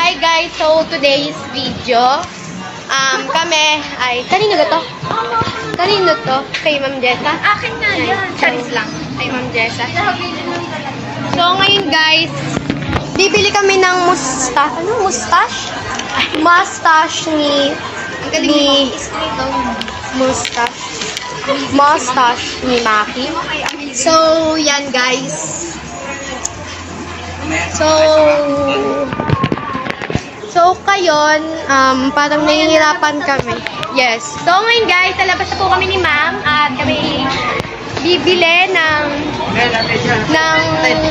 Hi guys, so today's video, kami ay, kanino ba to? Kanino to? Kay Ma'am Jessa? Akin na yan. Charis lang. Kay Ma'am Jessa. So ngayon guys, bibili kami ng mustache. Ano? Mustache? Mustache ni Mustache ni Maki. So, yan guys. So kayon, parang nahihirapan kami. Yes. So ngayon guys, sa labas na po kami ni Ma'am at kami bibili ng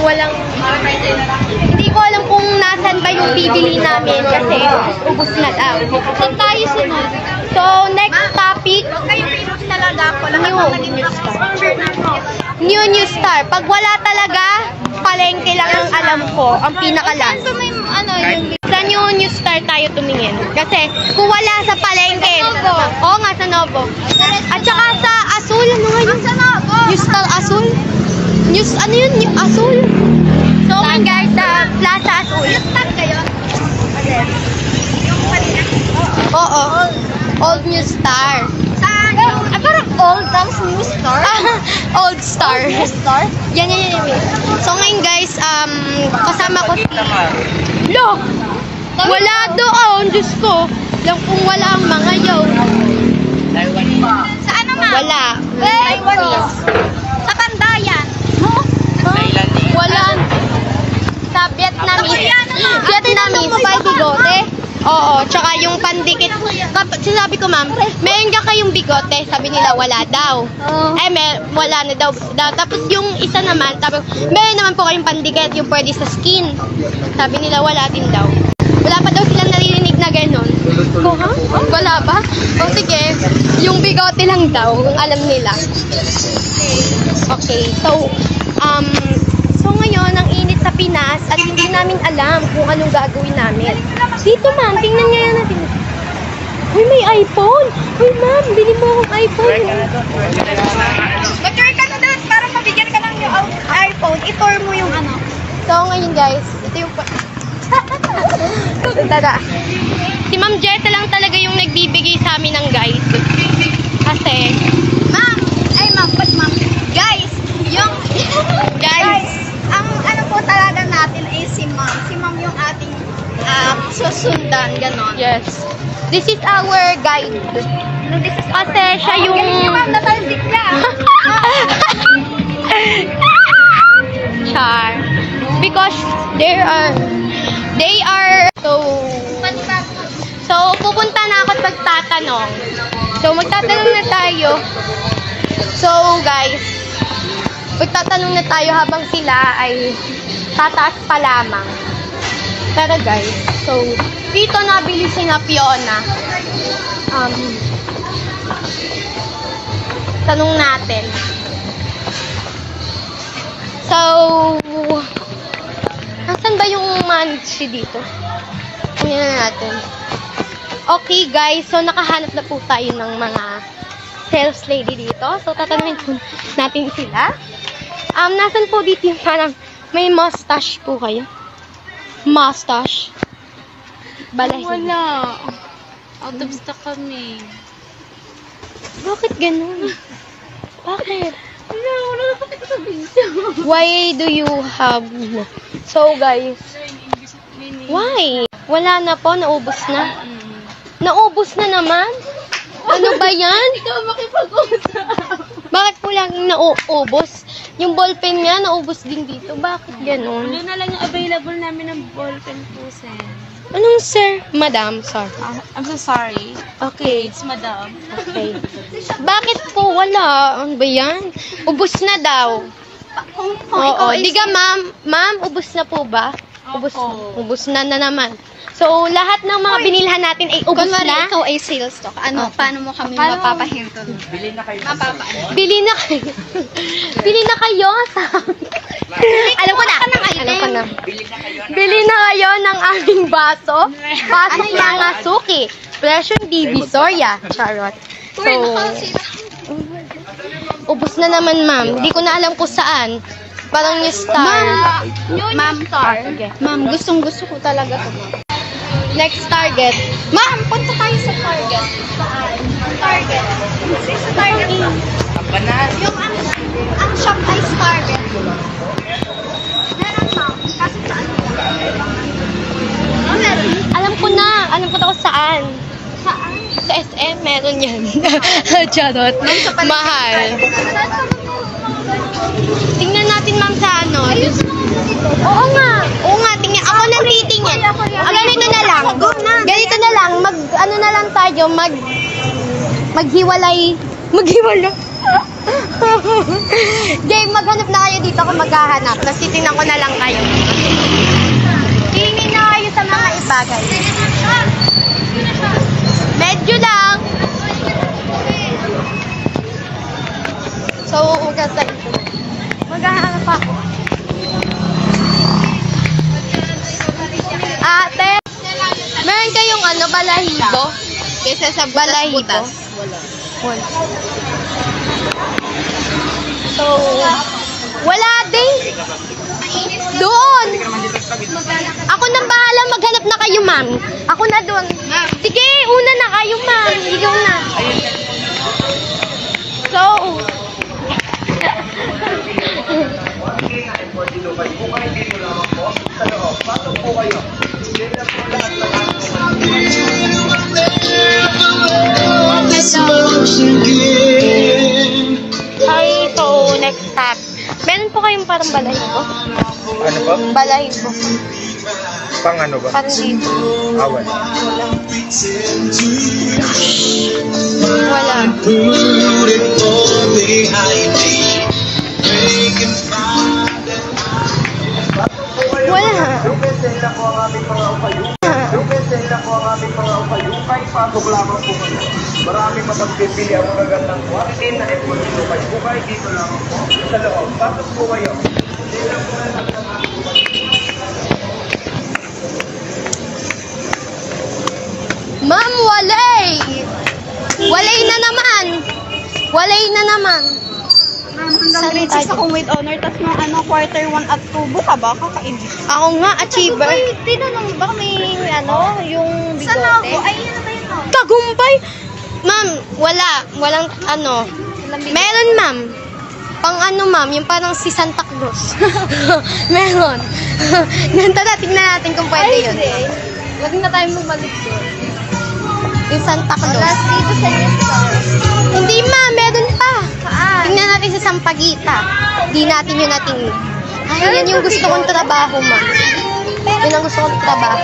walang, hindi ko alam kung nasan ba yung bibili namin kasi ubos na daw. Saan tayo sunod? So next topic, New Star. Pag wala talaga, palengke lang ang alam ko, ang pinaka-last. Sa New Star tayo tumingin. Kasi kung wala sa palengke, oo nga, sa Novo. At saka sa Azul, ano nga yun? New Star Azul? Ano yun? New Azul? So ngayon guys, sa Plaza Azul. New Star kayo? Oo. Old New Star. Parang old, tapos New Star? Old Star. Old New Star? Yan. So ngayon guys, kasama ko si... Lo! Wala doon, Diyos ko. Lang kung wala ang mga yaw. Sa ano nga? Wala. Taiwanese. Sa Pandayan. Wala. Sa Vietnamese. Vietnamese. May bigote. Oo, tsaka yung pandikit. Sinabi ko, ma'am, meron ka kayong bigote. Sabi nila, wala daw. Wala na daw. Tapos yung isa naman, meron naman po kayong pandikit, yung pwede sa skin. Sabi nila, wala din daw. Wala pa daw silang naririnig na gano'n. Ko, ha? Wala ba? O sige, yung bigote lang daw, alam nila. Okay, so ngayon, ang init sa Pinas at hindi namin alam kung anong gagawin namin. Dito, ma'am, tingnan nga yan natin. Uy, may iPhone! Uy, ma'am, bili mo akong iPhone. Mag-tour ka na doon para mabigyan ka ng yung iPhone. I-tour mo yung ano. So, ngayon guys, ito yung... Tada. Si Ma'am Jessa lang talaga yung nagbibigay sa amin ng guide. Kasi... Ma'am! Guys! Yung... Guys! Ang ano po talaga natin ay si Ma'am. Si Ma'am yung ating susundan, ganon. Yes. This is our guide. Kasi siya yung... Galing si Ma'am, natalsik niya. Char. Because they are so pupunta na ako at magtatanong. So magtatanong na tayo. So guys, magtatanong na tayo habang sila ay tataas pa lamang. Pero guys, so dito nabili si na Fiona. Tanong natin. So, nasan ba yung manage dito? Tingnan na natin. Okay guys, so nakahanap na po tayo ng mga sales lady dito. So, tatanungin po natin sila. Nasan po dito yung parang may mustache po kayo? Mustache? Balahin. Wala. Out of stock kami. Bakit ganun? Bakit? Wala na pati ko sa video. Why do you have... So guys, why? Wala na po, naubos na. Naubos na naman? Ano ba yan? Ikaw makipag-usap. Bakit po lang nauubos? Yung ballpen nga, naubos din dito. Bakit ganun? Doon na lang yung available namin ng ballpen po, sir. Anong sir? Madam, sorry. I'm so sorry. Okay. It's madam. Okay. Bakit po wala? Ano ba yan? Ubos na daw. Oo. Diga ma'am. Ma'am, ubos na po ba? Ubos na naman. So, lahat ng mga binilhan natin ay ubos na. Ikaw ay sales stock. Ano, paano mo kami mapapahinto? Bili na kayo. Bili na kayo sa... Alam ko na. Bili na kayo ng aming baso. Baso ng Suki. Presyo Divisoria. Charot. So, ubos na naman, ma'am. Hindi ko na alam kung saan. Parang New Star. Ma'am, Star. Okay. Ma'am, gustong-gusto ko talaga ito. Next target. Ma'am, Punta tayo sa Target. Saan? Target. Sa Target ba? Yung ang shop ay Target. Meron ma'am. Kasi saan? Meron. alam ko na. Alam ko na kung saan. Saan? Sa SM, meron yan. Charot. Mahal. Tingnan natin, ma'am, sa ano. Oo nga. Oo nga, tingnan. Ako nang titingin. Ganito na lang. Ganito na lang. Ano na lang tayo, maghiwalay. Maghiwalay. Game, maghanap na kayo dito kung maghahanap. Tapos titingnan ko na lang kayo. Tingin na kayo sa mga ibagay. Medyo lang. So, uugas na ito. Maghahanap ako. Ate, meron kayong ano, balahibo? Kaysa sa balahibo? Wala. So, wala din. Doon. Ako nang bahala, maghanap na kayo, ma'am. Ako na doon. Sige, una na kayo, ma'am. Ikaw na. So, ay, so, next stop. Meron po kayong parang balahibo? Ano ba? Balahibo. Pang ano ba? Parang dito. Awan. Wala. Wala. Lumensen lang po ang aming mga upayo. Lumensen lang po ang aming mga upayo. Kahit pasok lamang po kayo. Maraming mapagpipili ang magagandang quality na F1 Lupay. Bukay dito lamang po. Sa loob. Pasok po kayo. Ma'am, walay! Walay na naman! Walay na naman! Ma'am, hanggang grade 6 akong with honor, tapos nung quarter 1 at 2, buka ba? Kakaibig. Ako nga, achiever. Tinanong ba may yung bigote? Saan ako? Ay, ano ba yun? Tagumpay! Ma'am, wala. Walang ano. Meron, ma'am. Pang ano, ma'am, yung parang si Santa Cruz. Meron. Ganito na, tignan natin kung pwede yun. Huwag na tayo bumalik doon. Yung Santa Cruz. Last dito sa Hindi, ma'am. Meron pa. Saan? Tingnan natin sa Sampaguita. Di natin yun natin. Ay, yan yung gusto kong trabaho, ma'am. Yun ang gusto kong trabaho.